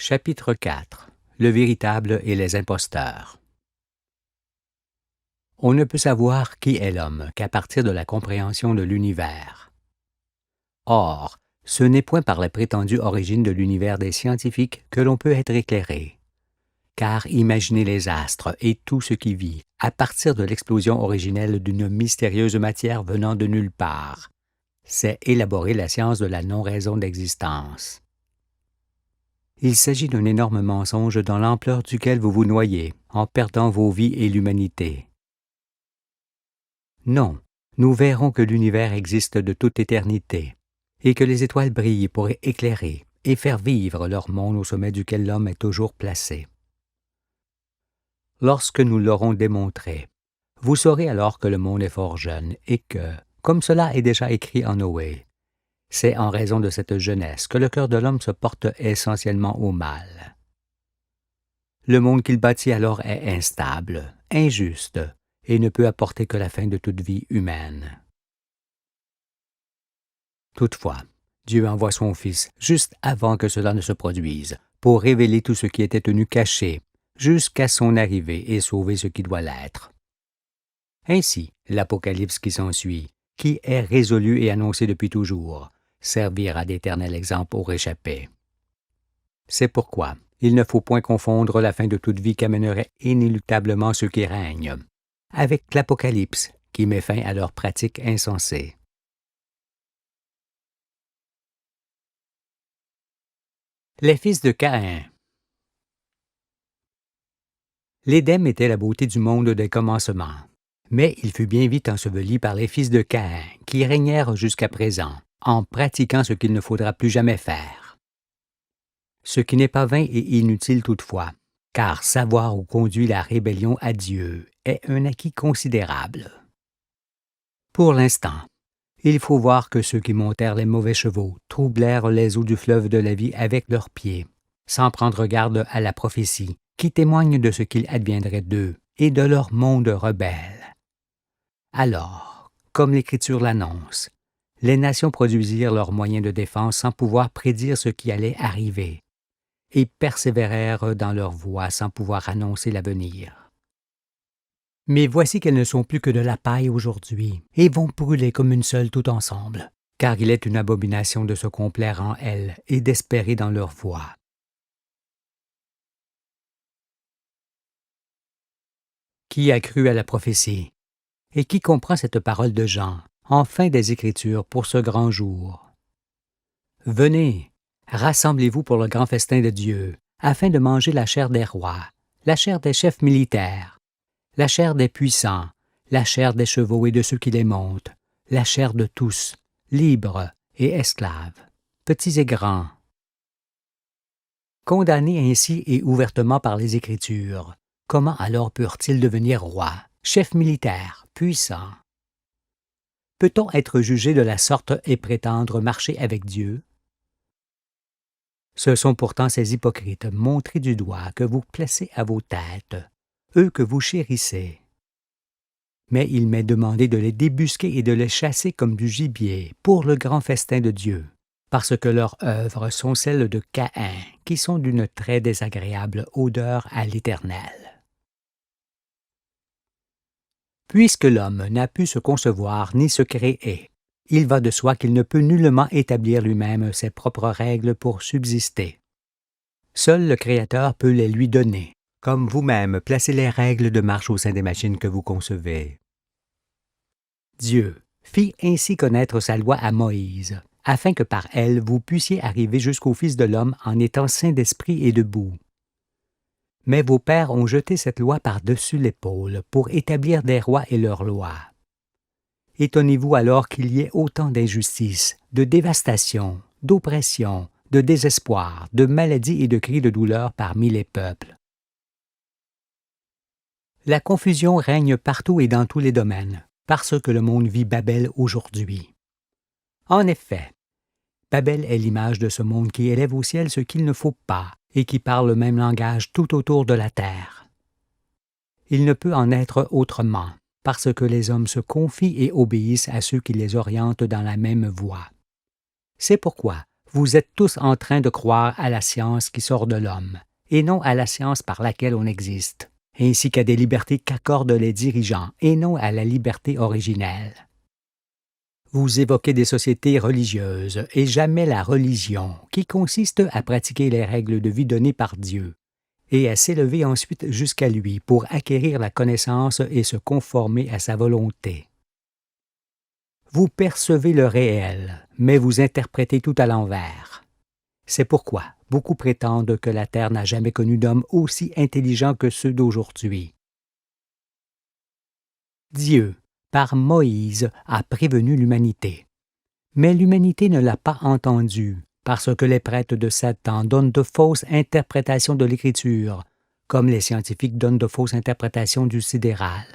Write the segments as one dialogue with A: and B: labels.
A: Chapitre 4. Le véritable et les imposteurs. On ne peut savoir qui est l'homme qu'à partir de la compréhension de l'univers. Or, ce n'est point par la prétendue origine de l'univers des scientifiques que l'on peut être éclairé. Car imaginer les astres et tout ce qui vit à partir de l'explosion originelle d'une mystérieuse matière venant de nulle part, c'est élaborer la science de la non-raison d'existence. Il s'agit d'un énorme mensonge dans l'ampleur duquel vous vous noyez, en perdant vos vies et l'humanité. Non, nous verrons que l'univers existe de toute éternité, et que les étoiles brillent pour éclairer et faire vivre leur monde au sommet duquel l'homme est toujours placé. Lorsque nous l'aurons démontré, vous saurez alors que le monde est fort jeune et que, comme cela est déjà écrit en Noé, c'est en raison de cette jeunesse que le cœur de l'homme se porte essentiellement au mal. Le monde qu'il bâtit alors est instable, injuste, et ne peut apporter que la fin de toute vie humaine. Toutefois, Dieu envoie son Fils juste avant que cela ne se produise, pour révéler tout ce qui était tenu caché, jusqu'à son arrivée et sauver ce qui doit l'être. Ainsi, l'Apocalypse qui s'ensuit, qui est résolu et annoncé depuis toujours, servira d'éternel exemple aux réchappés. C'est pourquoi il ne faut point confondre la fin de toute vie qu'amènerait inéluctablement ceux qui règnent, avec l'Apocalypse qui met fin à leur pratique insensée. Les fils de Caïn. L'Éden était la beauté du monde des commencements, mais il fut bien vite enseveli par les fils de Caïn qui régnèrent jusqu'à présent, en pratiquant ce qu'il ne faudra plus jamais faire. Ce qui n'est pas vain et inutile toutefois, car savoir où conduit la rébellion à Dieu est un acquis considérable. Pour l'instant, il faut voir que ceux qui montèrent les mauvais chevaux troublèrent les eaux du fleuve de la vie avec leurs pieds, sans prendre garde à la prophétie qui témoigne de ce qu'il adviendrait d'eux et de leur monde rebelle. Alors, comme l'Écriture l'annonce, les nations produisirent leurs moyens de défense sans pouvoir prédire ce qui allait arriver, et persévérèrent dans leur voie sans pouvoir annoncer l'avenir. Mais voici qu'elles ne sont plus que de la paille aujourd'hui, et vont brûler comme une seule tout ensemble, car il est une abomination de se complaire en elles et d'espérer dans leur voie. Qui a cru à la prophétie? Et qui comprend cette parole de Jean, en fin des Écritures pour ce grand jour? Venez, rassemblez-vous pour le grand festin de Dieu, afin de manger la chair des rois, la chair des chefs militaires, la chair des puissants, la chair des chevaux et de ceux qui les montent, la chair de tous, libres et esclaves, petits et grands. Condamnés ainsi et ouvertement par les Écritures, comment alors purent-ils devenir rois, chefs militaires, puissants? Peut-on être jugé de la sorte et prétendre marcher avec Dieu? Ce sont pourtant ces hypocrites montrés du doigt que vous placez à vos têtes, eux que vous chérissez. Mais il m'est demandé de les débusquer et de les chasser comme du gibier pour le grand festin de Dieu, parce que leurs œuvres sont celles de Caïn, qui sont d'une très désagréable odeur à l'Éternel. Puisque l'homme n'a pu se concevoir ni se créer, il va de soi qu'il ne peut nullement établir lui-même ses propres règles pour subsister. Seul le Créateur peut les lui donner, comme vous-même placez les règles de marche au sein des machines que vous concevez. Dieu fit ainsi connaître sa loi à Moïse, afin que par elle vous puissiez arriver jusqu'au Fils de l'homme en étant saints d'esprit et debout. Mais vos pères ont jeté cette loi par-dessus l'épaule pour établir des rois et leurs lois. Étonnez-vous alors qu'il y ait autant d'injustice, de dévastation, d'oppression, de désespoir, de maladie et de cris de douleur parmi les peuples. La confusion règne partout et dans tous les domaines, parce que le monde vit Babel aujourd'hui. En effet, Babel est l'image de ce monde qui élève au ciel ce qu'il ne faut pas et qui parle le même langage tout autour de la terre. Il ne peut en être autrement, parce que les hommes se confient et obéissent à ceux qui les orientent dans la même voie. C'est pourquoi Vous êtes tous en train de croire à la science qui sort de l'homme, et non à la science par laquelle on existe, ainsi qu'à des libertés qu'accordent les dirigeants, et non à la liberté originelle. Vous évoquez des sociétés religieuses, et jamais la religion, qui consiste à pratiquer les règles de vie données par Dieu, et à s'élever ensuite jusqu'à lui pour acquérir la connaissance et se conformer à sa volonté. Vous percevez le réel, mais vous interprétez tout à l'envers. C'est pourquoi beaucoup prétendent que la Terre n'a jamais connu d'hommes aussi intelligents que ceux d'aujourd'hui. Dieu, par Moïse, a prévenu l'humanité. Mais l'humanité ne l'a pas entendu, parce que les prêtres de Satan donnent de fausses interprétations de l'Écriture, comme les scientifiques donnent de fausses interprétations du sidéral.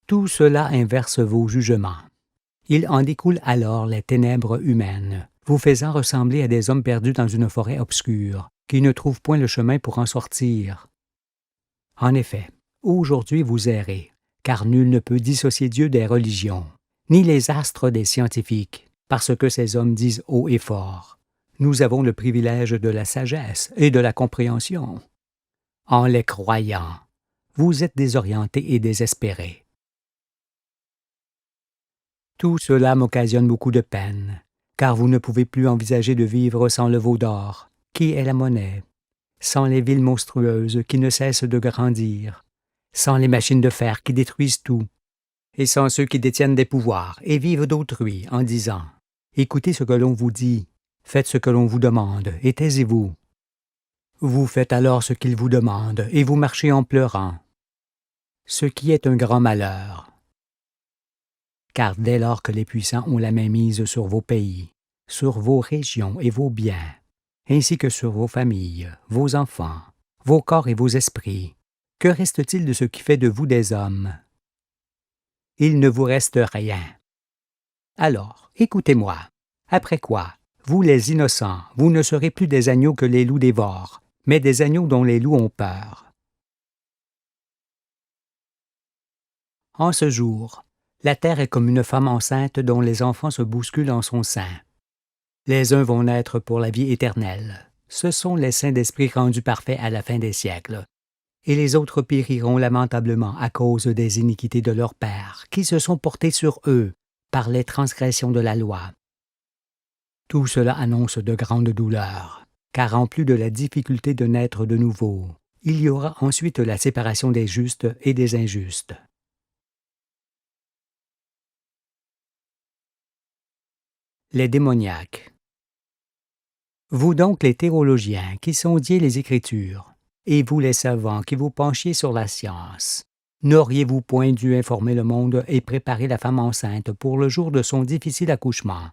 A: Tout cela inverse vos jugements. Il en découle alors les ténèbres humaines, vous faisant ressembler à des hommes perdus dans une forêt obscure, qui ne trouvent point le chemin pour en sortir. En effet, aujourd'hui vous errez, car nul ne peut dissocier Dieu des religions, ni les astres des scientifiques, parce que ces hommes disent haut et fort. Nous avons le privilège de la sagesse et de la compréhension. En les croyant, vous êtes désorientés et désespérés. Tout cela m'occasionne beaucoup de peine, car vous ne pouvez plus envisager de vivre sans le veau d'or, qui est la monnaie, sans les villes monstrueuses qui ne cessent de grandir, sans les machines de fer qui détruisent tout, et sans ceux qui détiennent des pouvoirs et vivent d'autrui en disant « Écoutez ce que l'on vous dit, faites ce que l'on vous demande, et taisez-vous. » Vous faites alors ce qu'ils vous demandent, et vous marchez en pleurant, ce qui est un grand malheur. Car dès lors que les puissants ont la main mise sur vos pays, sur vos régions et vos biens, ainsi que sur vos familles, vos enfants, vos corps et vos esprits, que reste-t-il de ce qui fait de vous des hommes? Il ne vous reste rien. Alors, écoutez-moi. Après quoi, vous les innocents, vous ne serez plus des agneaux que les loups dévorent, mais des agneaux dont les loups ont peur. En ce jour, la terre est comme une femme enceinte dont les enfants se bousculent en son sein. Les uns vont naître pour la vie éternelle. Ce sont les saints d'esprit rendus parfaits à la fin des siècles. Et les autres périront lamentablement à cause des iniquités de leurs pères, qui se sont portés sur eux par les transgressions de la loi. Tout cela annonce de grandes douleurs, car en plus de la difficulté de naître de nouveau, il y aura ensuite la séparation des justes et des injustes. Les démoniaques. Vous donc les théologiens qui sondiez les Écritures, et vous les savants qui vous penchiez sur la science, n'auriez-vous point dû informer le monde et préparer la femme enceinte pour le jour de son difficile accouchement?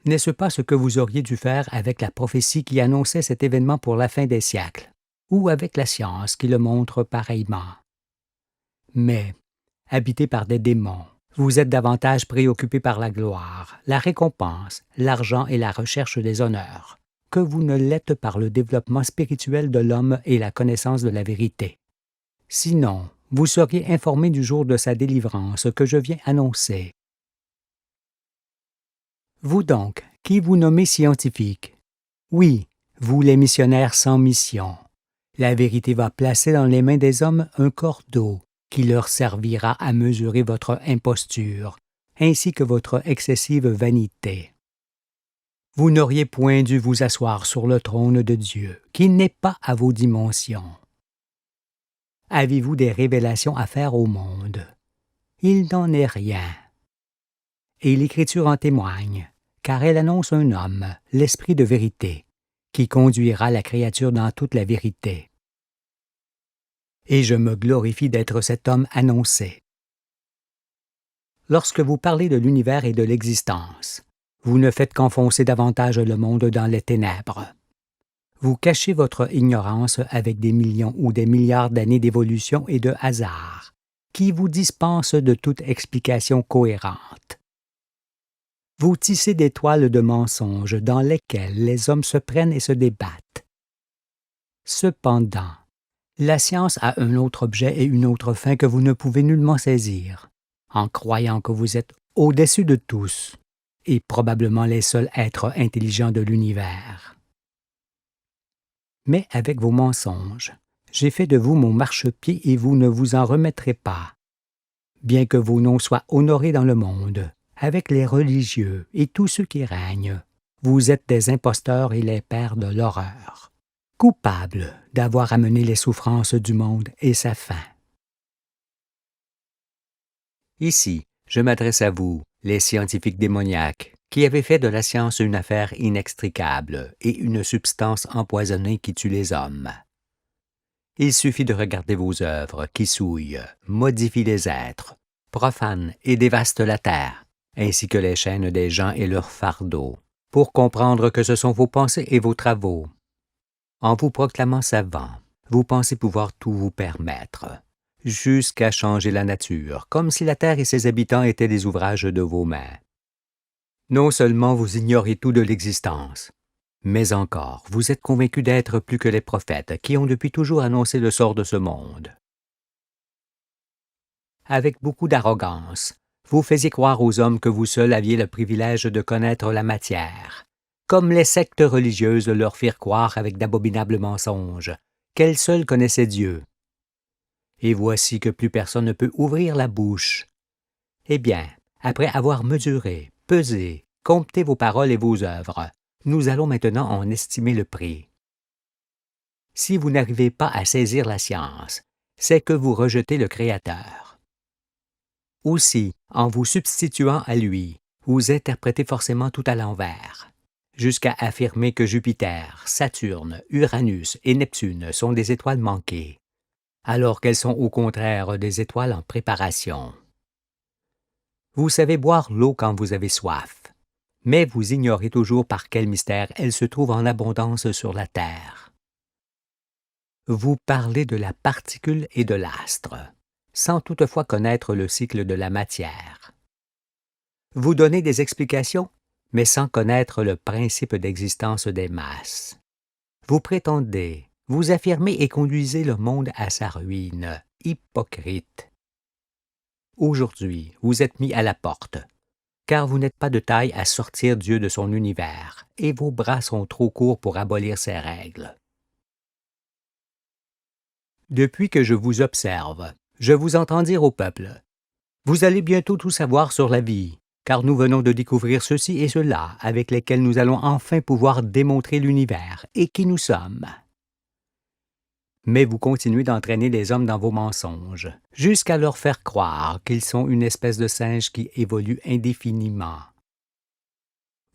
A: N'est-ce pas ce que vous auriez dû faire avec la prophétie qui annonçait cet événement pour la fin des siècles, ou avec la science qui le montre pareillement? Mais, habités par des démons, vous êtes davantage préoccupés par la gloire, la récompense, l'argent et la recherche des honneurs, que vous ne l'êtes par le développement spirituel de l'homme et la connaissance de la vérité. Sinon, vous seriez informés du jour de sa délivrance que je viens annoncer. Vous donc, qui vous nommez scientifiques, oui, vous les missionnaires sans mission, la vérité va placer dans les mains des hommes un cordeau qui leur servira à mesurer votre imposture, ainsi que votre excessive vanité. Vous n'auriez point dû vous asseoir sur le trône de Dieu, qui n'est pas à vos dimensions. Avez-vous des révélations à faire au monde? Il n'en est rien. Et l'Écriture en témoigne, car elle annonce un homme, l'Esprit de vérité, qui conduira la créature dans toute la vérité. Et je me glorifie d'être cet homme annoncé. Lorsque vous parlez de l'univers et de l'existence, vous ne faites qu'enfoncer davantage le monde dans les ténèbres. Vous cachez votre ignorance avec des millions ou des milliards d'années d'évolution et de hasard, qui vous dispensent de toute explication cohérente. Vous tissez des toiles de mensonges dans lesquelles les hommes se prennent et se débattent. Cependant, la science a un autre objet et une autre fin que vous ne pouvez nullement saisir, en croyant que vous êtes au-dessus de tous, et probablement les seuls êtres intelligents de l'univers. Mais avec vos mensonges, j'ai fait de vous mon marchepied et vous ne vous en remettrez pas. Bien que vos noms soient honorés dans le monde, avec les religieux et tous ceux qui règnent, vous êtes des imposteurs et les pères de l'horreur, coupables d'avoir amené les souffrances du monde et sa fin. Ici, je m'adresse à vous, les scientifiques démoniaques, qui avez fait de la science une affaire inextricable et une substance empoisonnée qui tue les hommes. Il suffit de regarder vos œuvres qui souillent, modifient les êtres, profanent et dévastent la terre, ainsi que les chaînes des gens et leurs fardeaux, pour comprendre que ce sont vos pensées et vos travaux. En vous proclamant savant, vous pensez pouvoir tout vous permettre, jusqu'à changer la nature, comme si la terre et ses habitants étaient des ouvrages de vos mains. Non seulement vous ignorez tout de l'existence, mais encore, vous êtes convaincus d'être plus que les prophètes qui ont depuis toujours annoncé le sort de ce monde. Avec beaucoup d'arrogance, vous faisiez croire aux hommes que vous seuls aviez le privilège de connaître la matière, comme les sectes religieuses leur firent croire avec d'abominables mensonges, qu'elles seules connaissaient Dieu. Et voici que plus personne ne peut ouvrir la bouche. Eh bien, après avoir mesuré, pesé, compté vos paroles et vos œuvres, nous allons maintenant en estimer le prix. Si vous n'arrivez pas à saisir la science, c'est que vous rejetez le Créateur. Aussi, en vous substituant à lui, vous interprétez forcément tout à l'envers, jusqu'à affirmer que Jupiter, Saturne, Uranus et Neptune sont des étoiles manquées, alors qu'elles sont au contraire des étoiles en préparation. Vous savez boire l'eau quand vous avez soif, mais vous ignorez toujours par quel mystère elle se trouve en abondance sur la Terre. Vous parlez de la particule et de l'astre, sans toutefois connaître le cycle de la matière. Vous donnez des explications, mais sans connaître le principe d'existence des masses. Vous prétendez, vous affirmez et conduisez le monde à sa ruine, hypocrite. Aujourd'hui, vous êtes mis à la porte, car vous n'êtes pas de taille à sortir Dieu de son univers, et vos bras sont trop courts pour abolir ses règles. Depuis que je vous observe, je vous entends dire au peuple, « Vous allez bientôt tout savoir sur la vie, car nous venons de découvrir ceci et cela, avec lesquels nous allons enfin pouvoir démontrer l'univers et qui nous sommes. » Mais vous continuez d'entraîner les hommes dans vos mensonges, jusqu'à leur faire croire qu'ils sont une espèce de singe qui évolue indéfiniment.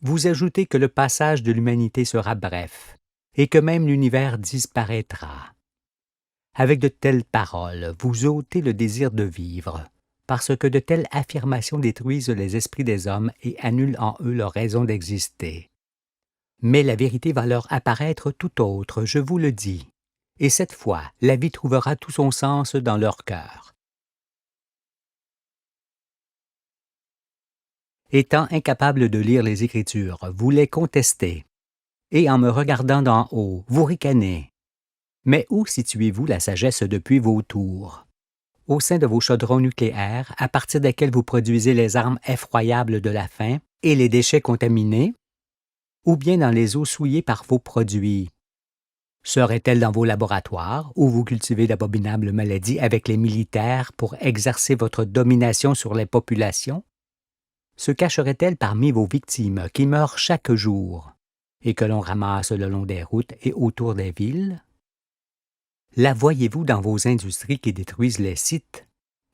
A: Vous ajoutez que le passage de l'humanité sera bref, et que même l'univers disparaîtra. Avec de telles paroles, vous ôtez le désir de vivre, parce que de telles affirmations détruisent les esprits des hommes et annulent en eux leur raison d'exister. Mais la vérité va leur apparaître tout autre, je vous le dis. Et cette fois, la vie trouvera tout son sens dans leur cœur. Étant incapable de lire les Écritures, vous les contestez, et en me regardant d'en haut, vous ricanez. Mais où situez-vous la sagesse depuis vos tours? Au sein de vos chaudrons nucléaires, à partir desquels vous produisez les armes effroyables de la faim et les déchets contaminés? Ou bien dans les eaux souillées par vos produits? Serait-elle dans vos laboratoires où vous cultivez d'abominables maladies avec les militaires pour exercer votre domination sur les populations? Se cacherait-elle parmi vos victimes qui meurent chaque jour et que l'on ramasse le long des routes et autour des villes? La voyez-vous dans vos industries qui détruisent les sites,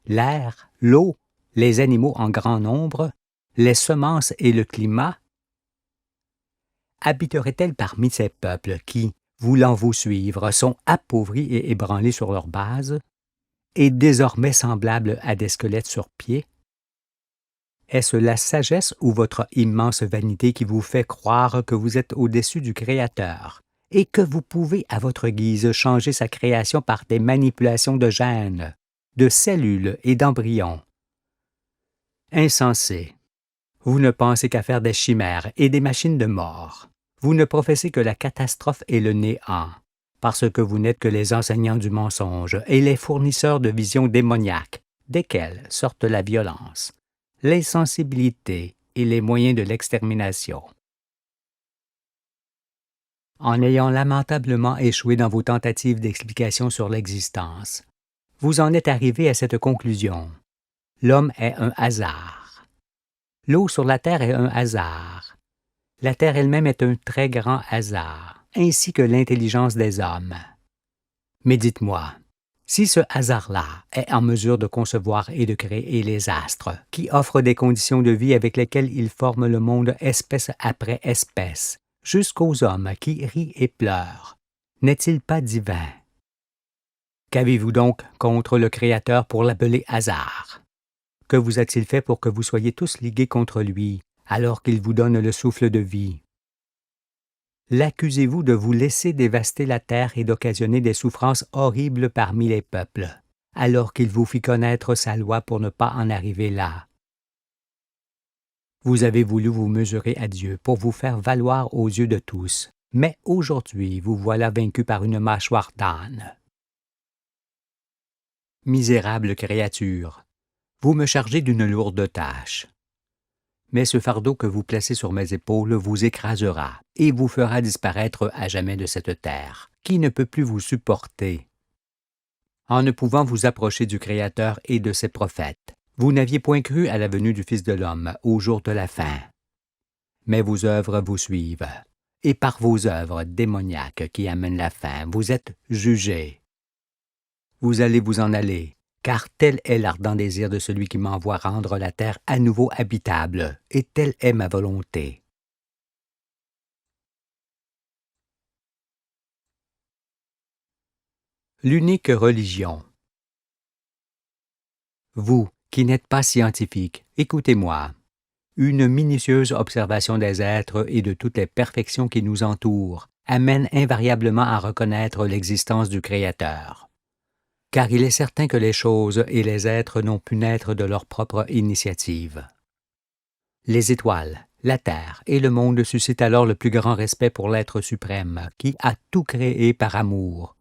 A: l'air, l'eau, les animaux en grand nombre, les semences et le climat? Habiterait-elle parmi ces peuples qui, voulant vous suivre, sont appauvris et ébranlés sur leur base, et désormais semblables à des squelettes sur pied? Est-ce la sagesse ou votre immense vanité qui vous fait croire que vous êtes au-dessus du Créateur, et que vous pouvez à votre guise changer sa création par des manipulations de gènes, de cellules et d'embryons? Insensé! Vous ne pensez qu'à faire des chimères et des machines de mort. Vous ne professez que la catastrophe et le néant, parce que vous n'êtes que les enseignants du mensonge et les fournisseurs de visions démoniaques, desquelles sortent la violence, l'insensibilité et les moyens de l'extermination. En ayant lamentablement échoué dans vos tentatives d'explication sur l'existence, vous en êtes arrivé à cette conclusion. L'homme est un hasard. L'eau sur la terre est un hasard. La terre elle-même est un très grand hasard, ainsi que l'intelligence des hommes. Mais dites-moi, si ce hasard-là est en mesure de concevoir et de créer les astres, qui offrent des conditions de vie avec lesquelles il forme le monde espèce après espèce, jusqu'aux hommes qui rient et pleurent, n'est-il pas divin? Qu'avez-vous donc contre le Créateur pour l'appeler hasard? Que vous a-t-il fait pour que vous soyez tous ligués contre lui, alors qu'il vous donne le souffle de vie? L'accusez-vous de vous laisser dévaster la terre et d'occasionner des souffrances horribles parmi les peuples, alors qu'il vous fit connaître sa loi pour ne pas en arriver là? Vous avez voulu vous mesurer à Dieu pour vous faire valoir aux yeux de tous, mais aujourd'hui vous voilà vaincu par une mâchoire d'âne. Misérable créature, vous me chargez d'une lourde tâche. Mais ce fardeau que vous placez sur mes épaules vous écrasera et vous fera disparaître à jamais de cette terre, qui ne peut plus vous supporter. En ne pouvant vous approcher du Créateur et de ses prophètes, vous n'aviez point cru à la venue du Fils de l'homme au jour de la fin. Mais vos œuvres vous suivent, et par vos œuvres démoniaques qui amènent la fin, vous êtes jugés. Vous allez vous en aller, car tel est l'ardent désir de celui qui m'envoie rendre la terre à nouveau habitable, et telle est ma volonté. L'unique religion. Vous, qui n'êtes pas scientifique, écoutez-moi. Une minutieuse observation des êtres et de toutes les perfections qui nous entourent amène invariablement à reconnaître l'existence du Créateur. Car il est certain que les choses et les êtres n'ont pu naître de leur propre initiative. Les étoiles, la terre et le monde suscitent alors le plus grand respect pour l'être suprême qui a tout créé par amour.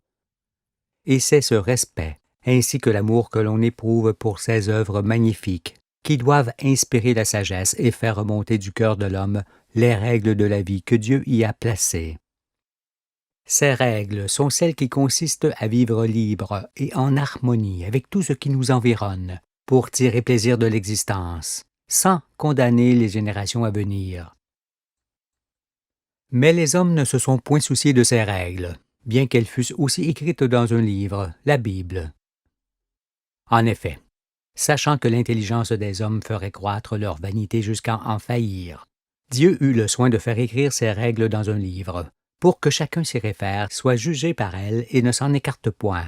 A: Et c'est ce respect, ainsi que l'amour que l'on éprouve pour ces œuvres magnifiques, qui doivent inspirer la sagesse et faire remonter du cœur de l'homme les règles de la vie que Dieu y a placées. Ces règles sont celles qui consistent à vivre libre et en harmonie avec tout ce qui nous environne, pour tirer plaisir de l'existence, sans condamner les générations à venir. Mais les hommes ne se sont point souciés de ces règles, bien qu'elles fussent aussi écrites dans un livre, la Bible. En effet, sachant que l'intelligence des hommes ferait croître leur vanité jusqu'à en faillir, Dieu eut le soin de faire écrire ces règles dans un livre, pour que chacun s'y réfère, soit jugé par elles et ne s'en écarte point.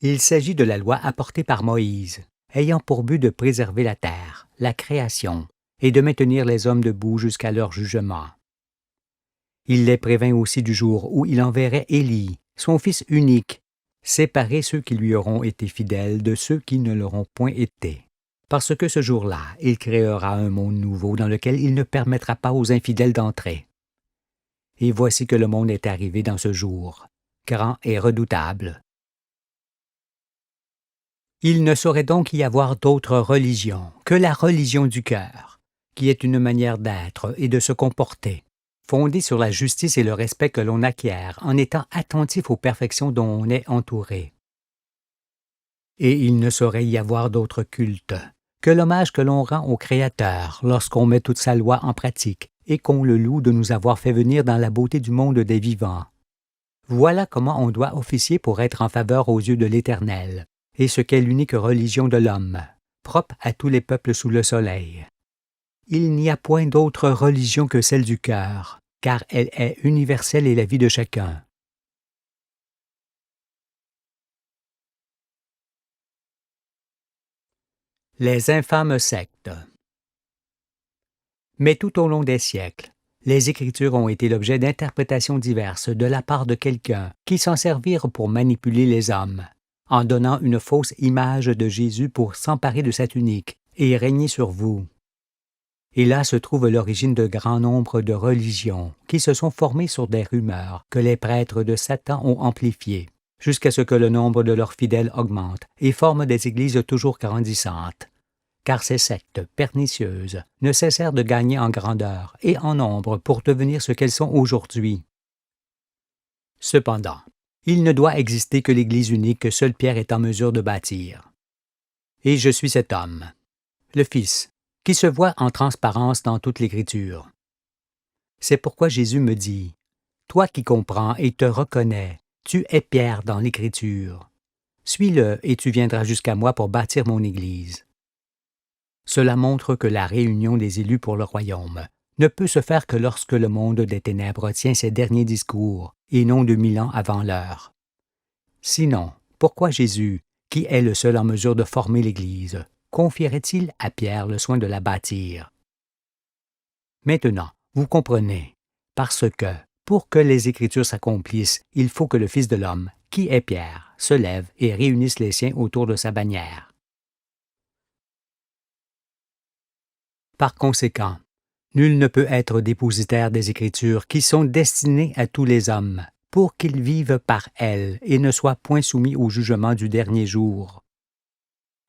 A: Il s'agit de la loi apportée par Moïse, ayant pour but de préserver la terre, la création, et de maintenir les hommes debout jusqu'à leur jugement. Il les prévint aussi du jour où il enverrait Élie, son fils unique, séparer ceux qui lui auront été fidèles de ceux qui ne l'auront point été. Parce que ce jour-là, il créera un monde nouveau dans lequel il ne permettra pas aux infidèles d'entrer. Et voici que le monde est arrivé dans ce jour, grand et redoutable. Il ne saurait donc y avoir d'autre religion que la religion du cœur, qui est une manière d'être et de se comporter, fondée sur la justice et le respect que l'on acquiert en étant attentif aux perfections dont on est entouré. Et il ne saurait y avoir d'autre culte que l'hommage que l'on rend au Créateur lorsqu'on met toute sa loi en pratique et qu'on le loue de nous avoir fait venir dans la beauté du monde des vivants. Voilà comment on doit officier pour être en faveur aux yeux de l'Éternel, et ce qu'est l'unique religion de l'homme, propre à tous les peuples sous le soleil. Il n'y a point d'autre religion que celle du cœur, car elle est universelle et la vie de chacun. Les infâmes sectes. Mais tout au long des siècles, les Écritures ont été l'objet d'interprétations diverses de la part de quelqu'un qui s'en servirent pour manipuler les hommes, en donnant une fausse image de Jésus pour s'emparer de sa tunique et régner sur vous. Et là se trouve l'origine de grand nombre de religions qui se sont formées sur des rumeurs que les prêtres de Satan ont amplifiées, jusqu'à ce que le nombre de leurs fidèles augmente et forme des églises toujours grandissantes, car ces sectes pernicieuses ne cessèrent de gagner en grandeur et en nombre pour devenir ce qu'elles sont aujourd'hui. Cependant, il ne doit exister que l'Église unique que seule Pierre est en mesure de bâtir. Et je suis cet homme, le Fils, qui se voit en transparence dans toute l'Écriture. C'est pourquoi Jésus me dit, « Toi qui comprends et te reconnais, tu es Pierre dans l'Écriture. Suis-le et tu viendras jusqu'à moi pour bâtir mon Église. » Cela montre que la réunion des élus pour le royaume ne peut se faire que lorsque le monde des ténèbres tient ses derniers discours, et non 2000 ans avant l'heure. Sinon, pourquoi Jésus, qui est le seul en mesure de former l'Église, confierait-il à Pierre le soin de la bâtir? Maintenant, vous comprenez, parce que, pour que les Écritures s'accomplissent, il faut que le Fils de l'homme, qui est Pierre, se lève et réunisse les siens autour de sa bannière. Par conséquent, nul ne peut être dépositaire des Écritures qui sont destinées à tous les hommes, pour qu'ils vivent par elles et ne soient point soumis au jugement du dernier jour.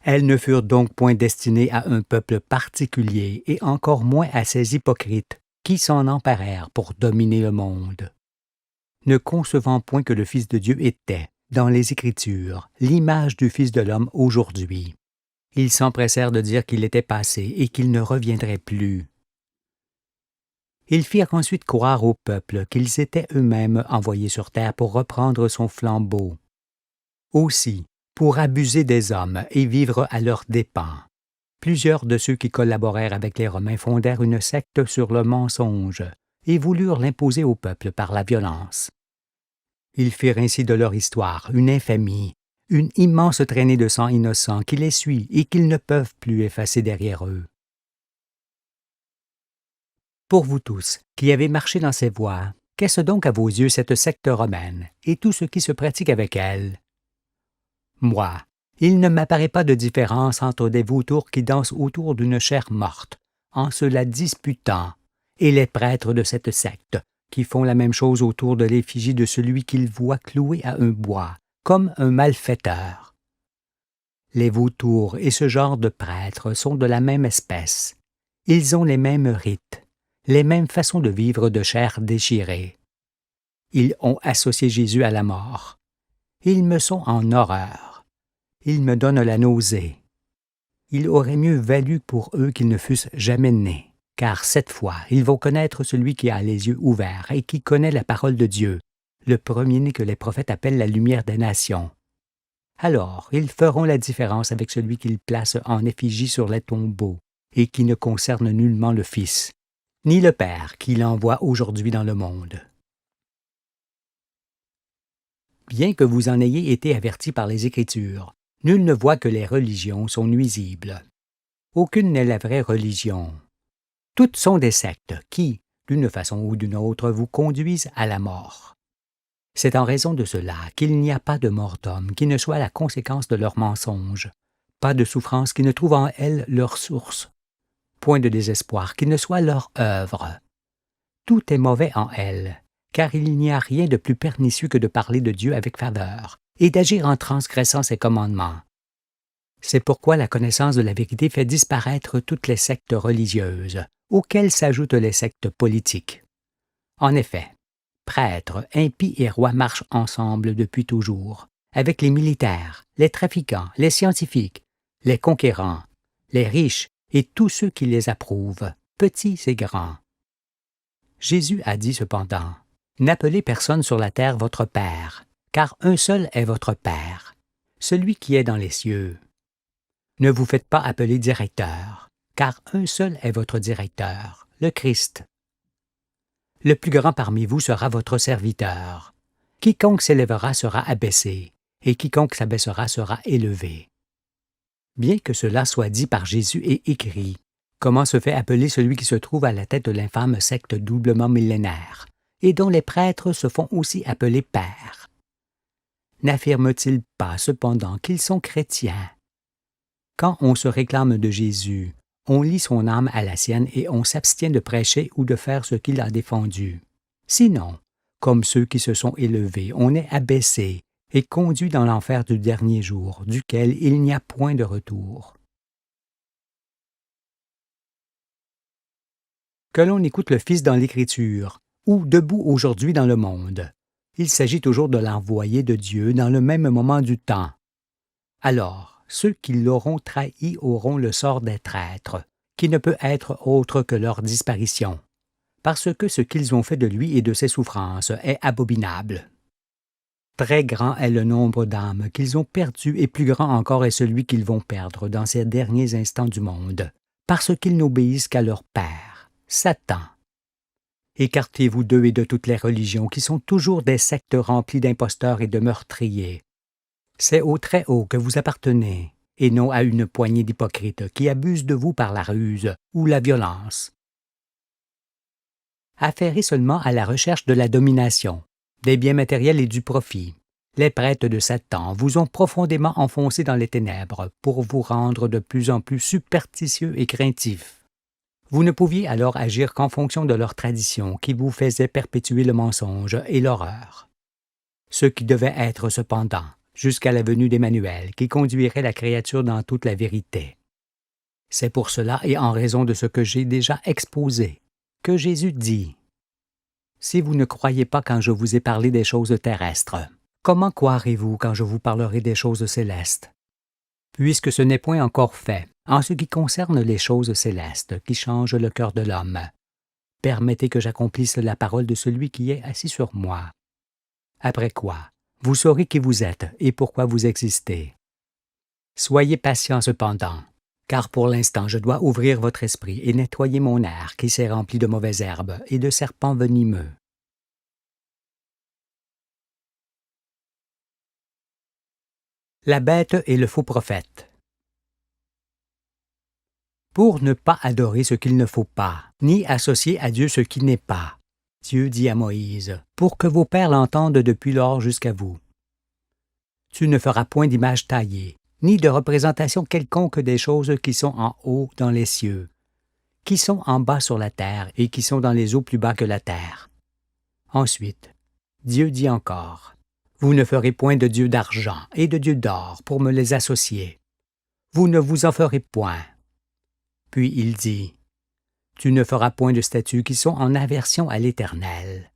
A: Elles ne furent donc point destinées à un peuple particulier et encore moins à ces hypocrites qui s'en emparèrent pour dominer le monde. Ne concevant point que le Fils de Dieu était, dans les Écritures, l'image du Fils de l'homme aujourd'hui, ils s'empressèrent de dire qu'il était passé et qu'il ne reviendrait plus. Ils firent ensuite croire au peuple qu'ils étaient eux-mêmes envoyés sur terre pour reprendre son flambeau. Aussi, pour abuser des hommes et vivre à leurs dépens, plusieurs de ceux qui collaborèrent avec les Romains fondèrent une secte sur le mensonge et voulurent l'imposer au peuple par la violence. Ils firent ainsi de leur histoire une infamie, une immense traînée de sang innocent qui les suit et qu'ils ne peuvent plus effacer derrière eux. Pour vous tous, qui avez marché dans ces voies, qu'est-ce donc à vos yeux cette secte romaine et tout ce qui se pratique avec elle? Moi, il ne m'apparaît pas de différence entre des vautours qui dansent autour d'une chair morte, en se la disputant, et les prêtres de cette secte, qui font la même chose autour de l'effigie de celui qu'ils voient cloué à un bois, comme un malfaiteur. Les vautours et ce genre de prêtres sont de la même espèce. Ils ont les mêmes rites, les mêmes façons de vivre de chair déchirée. Ils ont associé Jésus à la mort. Ils me sont en horreur. Ils me donnent la nausée. Il aurait mieux valu pour eux qu'ils ne fussent jamais nés, car cette fois, ils vont connaître celui qui a les yeux ouverts et qui connaît la parole de Dieu, le premier-né que les prophètes appellent la lumière des nations. Alors, ils feront la différence avec celui qu'ils placent en effigie sur les tombeaux et qui ne concerne nullement le Fils, ni le Père qui l'envoie aujourd'hui dans le monde. Bien que vous en ayez été avertis par les Écritures, nul ne voit que les religions sont nuisibles. Aucune n'est la vraie religion. Toutes sont des sectes qui, d'une façon ou d'une autre, vous conduisent à la mort. C'est en raison de cela qu'il n'y a pas de mort d'homme qui ne soit la conséquence de leurs mensonges, pas de souffrance qui ne trouve en elles leur source, point de désespoir qui ne soit leur œuvre. Tout est mauvais en elles, car il n'y a rien de plus pernicieux que de parler de Dieu avec faveur et d'agir en transgressant ses commandements. C'est pourquoi la connaissance de la vérité fait disparaître toutes les sectes religieuses, auxquelles s'ajoutent les sectes politiques. En effet, prêtres, impies et rois marchent ensemble depuis toujours, avec les militaires, les trafiquants, les scientifiques, les conquérants, les riches et tous ceux qui les approuvent, petits et grands. Jésus a dit cependant, « N'appelez personne sur la terre votre Père, car un seul est votre Père, celui qui est dans les cieux. Ne vous faites pas appeler directeur, car un seul est votre directeur, le Christ. Le plus grand parmi vous sera votre serviteur. Quiconque s'élèvera sera abaissé, et quiconque s'abaissera sera élevé. » Bien que cela soit dit par Jésus et écrit, comment se fait appeler celui qui se trouve à la tête de l'infâme secte doublement millénaire, et dont les prêtres se font aussi appeler pères? N'affirme-t-il pas cependant qu'ils sont chrétiens? Quand on se réclame de Jésus, on lie son âme à la sienne et on s'abstient de prêcher ou de faire ce qu'il a défendu. Sinon, comme ceux qui se sont élevés, on est abaissé et conduit dans l'enfer du dernier jour, duquel il n'y a point de retour. Que l'on écoute le Fils dans l'Écriture, ou debout aujourd'hui dans le monde, il s'agit toujours de l'envoyé de Dieu dans le même moment du temps. Alors, ceux qui l'auront trahi auront le sort des traîtres, qui ne peut être autre que leur disparition, parce que ce qu'ils ont fait de lui et de ses souffrances est abominable. Très grand est le nombre d'âmes qu'ils ont perdues et plus grand encore est celui qu'ils vont perdre dans ces derniers instants du monde, parce qu'ils n'obéissent qu'à leur père, Satan. Écartez-vous d'eux et de toutes les religions qui sont toujours des sectes remplies d'imposteurs et de meurtriers. C'est au Très-Haut que vous appartenez, et non à une poignée d'hypocrites qui abusent de vous par la ruse ou la violence. Affairés seulement à la recherche de la domination, des biens matériels et du profit, les prêtres de Satan vous ont profondément enfoncé dans les ténèbres pour vous rendre de plus en plus superstitieux et craintifs. Vous ne pouviez alors agir qu'en fonction de leur tradition qui vous faisait perpétuer le mensonge et l'horreur. Ce qui devait être cependant, jusqu'à la venue d'Emmanuel, qui conduirait la créature dans toute la vérité. C'est pour cela et en raison de ce que j'ai déjà exposé, que Jésus dit « Si vous ne croyez pas quand je vous ai parlé des choses terrestres, comment croirez-vous quand je vous parlerai des choses célestes? Puisque ce n'est point encore fait, en ce qui concerne les choses célestes qui changent le cœur de l'homme, permettez que j'accomplisse la parole de celui qui est assis sur moi. Après quoi, vous saurez qui vous êtes et pourquoi vous existez. Soyez patient cependant, car pour l'instant je dois ouvrir votre esprit et nettoyer mon air qui s'est rempli de mauvaises herbes et de serpents venimeux. » La bête et le faux prophète. Pour ne pas adorer ce qu'il ne faut pas, ni associer à Dieu ce qui n'est pas, Dieu dit à Moïse, pour que vos pères l'entendent depuis lors jusqu'à vous. Tu ne feras point d'image taillée, ni de représentation quelconque des choses qui sont en haut dans les cieux, qui sont en bas sur la terre et qui sont dans les eaux plus bas que la terre. Ensuite, Dieu dit encore, vous ne ferez point de dieu d'argent et de dieu d'or pour me les associer. Vous ne vous en ferez point. Puis il dit, tu ne feras point de statues qui sont en aversion à l'Éternel.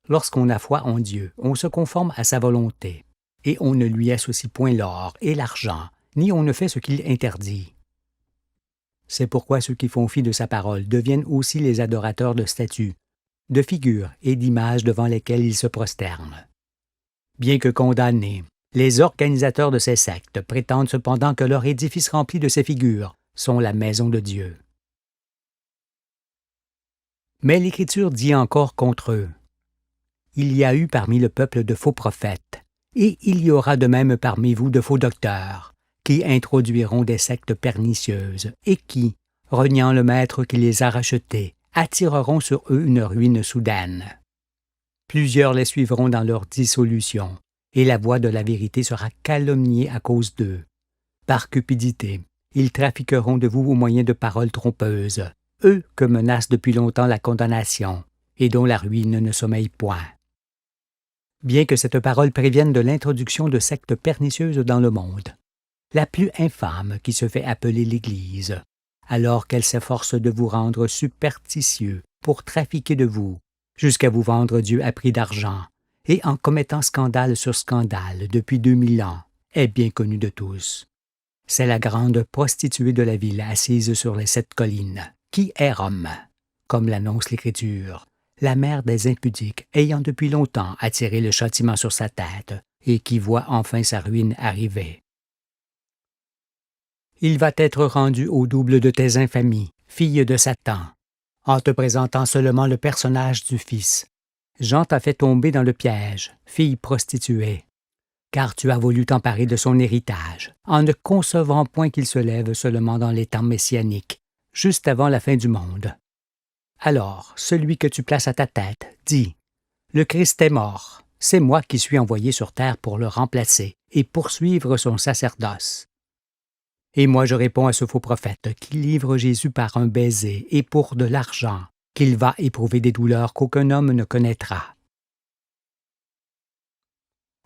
A: Lorsqu'on a foi en Dieu, on se conforme à sa volonté, et on ne lui associe point l'or et l'argent, ni on ne fait ce qu'il interdit. C'est pourquoi ceux qui font fi de sa parole deviennent aussi les adorateurs de statues, de figures et d'images devant lesquelles ils se prosternent. Bien que condamnés, les organisateurs de ces sectes prétendent cependant que leur édifice rempli de ces figures sont la maison de Dieu. Mais l'Écriture dit encore contre eux, « Il y a eu parmi le peuple de faux prophètes, et il y aura de même parmi vous de faux docteurs, qui introduiront des sectes pernicieuses, et qui, reniant le maître qui les a rachetés, attireront sur eux une ruine soudaine. Plusieurs les suivront dans leur dissolution, et la voie de la vérité sera calomniée à cause d'eux. Par cupidité, ils trafiqueront de vous au moyen de paroles trompeuses, eux que menace depuis longtemps la condamnation, et dont la ruine ne sommeille point. Bien que cette parole prévienne de l'introduction de sectes pernicieuses dans le monde, la plus infâme qui se fait appeler l'Église, alors qu'elle s'efforce de vous rendre superstitieux pour trafiquer de vous, jusqu'à vous vendre Dieu à prix d'argent, et en commettant scandale sur scandale depuis 2000 ans, est bien connue de tous. C'est la grande prostituée de la ville assise sur les 7 collines, qui est Rome, comme l'annonce l'Écriture, la mère des impudiques ayant depuis longtemps attiré le châtiment sur sa tête et qui voit enfin sa ruine arriver. Il va être rendu au double de tes infamies, fille de Satan, en te présentant seulement le personnage du Fils. Jean t'a fait tomber dans le piège, fille prostituée, car tu as voulu t'emparer de son héritage, en ne concevant point qu'il se lève seulement dans les temps messianiques, juste avant la fin du monde. Alors, celui que tu places à ta tête dit, « Le Christ est mort, c'est moi qui suis envoyé sur terre pour le remplacer et poursuivre son sacerdoce. » Et moi je réponds à ce faux prophète qui livre Jésus par un baiser et pour de l'argent, qu'il va éprouver des douleurs qu'aucun homme ne connaîtra.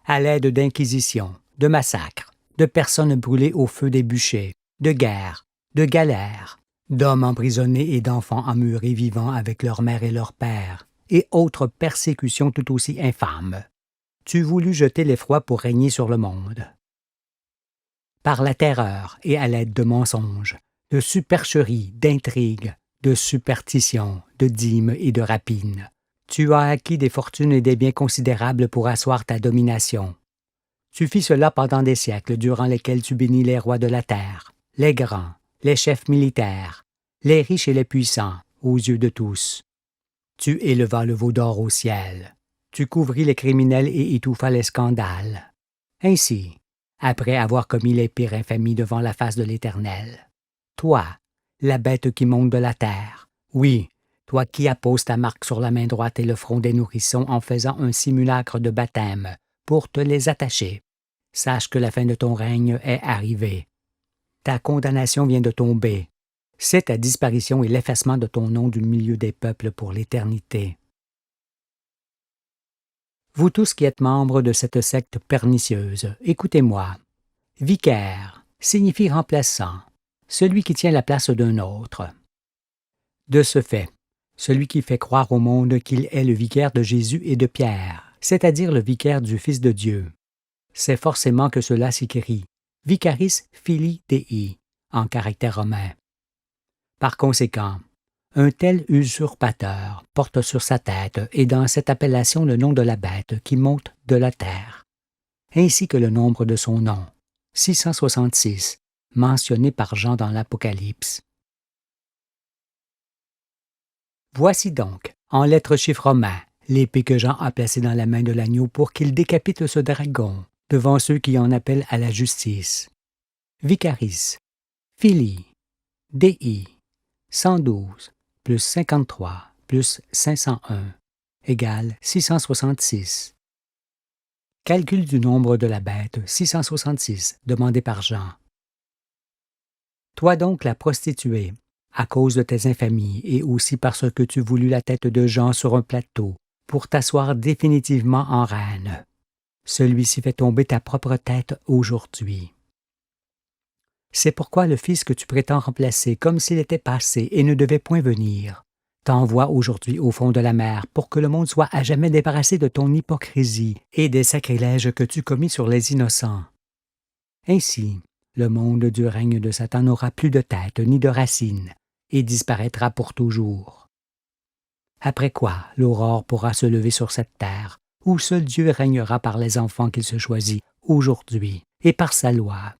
A: À l'aide d'inquisitions, de massacres, de personnes brûlées au feu des bûchers, de guerres, de galères, d'hommes emprisonnés et d'enfants emmurés vivant avec leur mère et leur père, et autres persécutions tout aussi infâmes. Tu voulus jeter l'effroi pour régner sur le monde. Par la terreur et à l'aide de mensonges, de supercheries, d'intrigues, de superstitions, de dîmes et de rapines, tu as acquis des fortunes et des biens considérables pour asseoir ta domination. Tu fis cela pendant des siècles durant lesquels tu bénis les rois de la terre, les grands, les chefs militaires, les riches et les puissants, aux yeux de tous. Tu élevas le veau d'or au ciel. Tu couvris les criminels et étouffas les scandales. Ainsi, après avoir commis les pires infamies devant la face de l'Éternel, toi, la bête qui monte de la terre, oui, toi qui apposes ta marque sur la main droite et le front des nourrissons en faisant un simulacre de baptême pour te les attacher, sache que la fin de ton règne est arrivée. Ta condamnation vient de tomber. C'est ta disparition et l'effacement de ton nom du milieu des peuples pour l'éternité. Vous tous qui êtes membres de cette secte pernicieuse, écoutez-moi. Vicaire signifie remplaçant, celui qui tient la place d'un autre. De ce fait, celui qui fait croire au monde qu'il est le vicaire de Jésus et de Pierre, c'est-à-dire le vicaire du Fils de Dieu, c'est forcément que cela s'écrit Vicaris Filii Dei, en caractère romain. Par conséquent, un tel usurpateur porte sur sa tête et dans cette appellation le nom de la bête qui monte de la terre, ainsi que le nombre de son nom, 666, mentionné par Jean dans l'Apocalypse. Voici donc, en lettres chiffres romains, l'épée que Jean a placée dans la main de l'agneau pour qu'il décapite ce dragon devant ceux qui en appellent à la justice. Vicaris, Filii, Dei, 112, plus 53, plus 501, égale 666. Calcul du nombre de la bête, 666, demandé par Jean. Toi donc la prostituée, à cause de tes infamies et aussi parce que tu voulus la tête de Jean sur un plateau, pour t'asseoir définitivement en reine. Celui-ci fait tomber ta propre tête aujourd'hui. C'est pourquoi le Fils que tu prétends remplacer comme s'il était passé et ne devait point venir, t'envoie aujourd'hui au fond de la mer pour que le monde soit à jamais débarrassé de ton hypocrisie et des sacrilèges que tu commis sur les innocents. Ainsi, le monde du règne de Satan n'aura plus de tête ni de racines et disparaîtra pour toujours. Après quoi, l'aurore pourra se lever sur cette terre, où seul Dieu régnera par les enfants qu'il se choisit aujourd'hui et par sa loi.